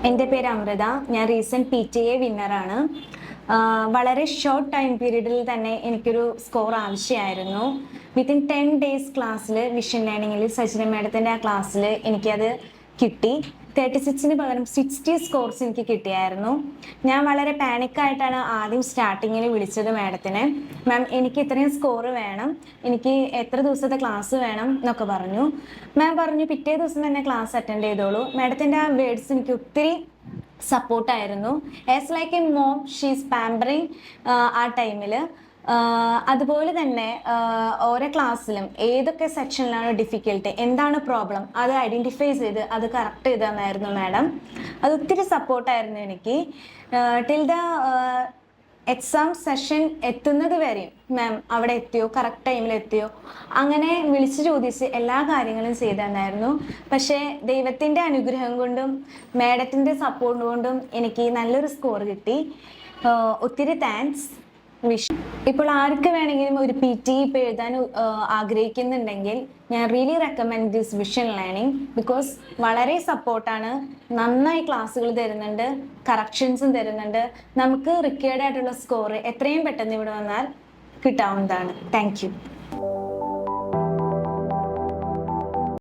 എൻ്റെ പേര് അമൃത. ഞാൻ റീസെൻറ്റ് PTA വിന്നറാണ്. വളരെ ഷോർട്ട് ടൈം പീരീഡിൽ തന്നെ എനിക്കൊരു സ്കോർ ആവശ്യമായിരുന്നു. വിത്തിൻ 10 days ക്ലാസ്സിൽ വിഷൻ ലേണിങ്ങിൽ സജിന മാഡത്തിൻ്റെ ആ ക്ലാസ്സിൽ എനിക്കത് കിട്ടി. 36 പകരം 60 സ്കോർസ് എനിക്ക് കിട്ടിയായിരുന്നു. ഞാൻ വളരെ പാനിക്കായിട്ടാണ് ആദ്യം സ്റ്റാർട്ടിങ്ങിൽ വിളിച്ചത് മാഡത്തിനെ. മാം, എനിക്ക് ഇത്രയും സ്കോർ വേണം, എനിക്ക് എത്ര ദിവസത്തെ ക്ലാസ് വേണം എന്നൊക്കെ പറഞ്ഞു. മാം പറഞ്ഞു പിറ്റേ ദിവസം തന്നെ ക്ലാസ് അറ്റൻഡ് ചെയ്തോളൂ. മാഡത്തിൻ്റെ ആ വേർഡ്സ് എനിക്ക് ഒത്തിരി സപ്പോർട്ടായിരുന്നു. As like a mom she's pampering ആ ടൈമിൽ. അതുപോലെ തന്നെ ഓരോ ക്ലാസ്സിലും ഏതൊക്കെ സെക്ഷനിലാണ് ഡിഫിക്കൽട്ടി, എന്താണ് പ്രോബ്ലം, അത് ഐഡൻറ്റിഫൈ ചെയ്ത് അത് കറക്റ്റ് ചെയ്തായിരുന്നു മാഡം. അത് ഒത്തിരി സപ്പോർട്ടായിരുന്നു എനിക്ക്. ടിൽ ദ എക്സാം സെഷൻ എത്തുന്നത് വരെയും മാം അവിടെ എത്തിയോ, കറക്റ്റ് ടൈമിൽ എത്തിയോ, അങ്ങനെ വിളിച്ചു ചോദിച്ച് എല്ലാ കാര്യങ്ങളും ചെയ്തു തന്നായിരുന്നു. പക്ഷേ ദൈവത്തിൻ്റെ അനുഗ്രഹം കൊണ്ടും മാഡത്തിൻ്റെ സപ്പോർട്ട് കൊണ്ടും എനിക്ക് നല്ലൊരു സ്കോർ കിട്ടി. ഒത്തിരി താങ്ക്സ്. ഇപ്പോൾ ആർക്ക് വേണമെങ്കിലും ഒരു PT ഇപ്പോൾ എഴുതാൻ ആഗ്രഹിക്കുന്നുണ്ടെങ്കിൽ ഞാൻ really recommend this vision learning. Because വളരെ സപ്പോർട്ടാണ്, നന്നായി ക്ലാസ്സുകൾ തരുന്നുണ്ട്, കറക്ഷൻസും തരുന്നുണ്ട്. നമുക്ക് റിക്വയർഡ് ആയിട്ടുള്ള സ്കോർ എത്രയും പെട്ടെന്ന് ഇവിടെ വന്നാൽ കിട്ടാവുന്നതാണ്. Thank you.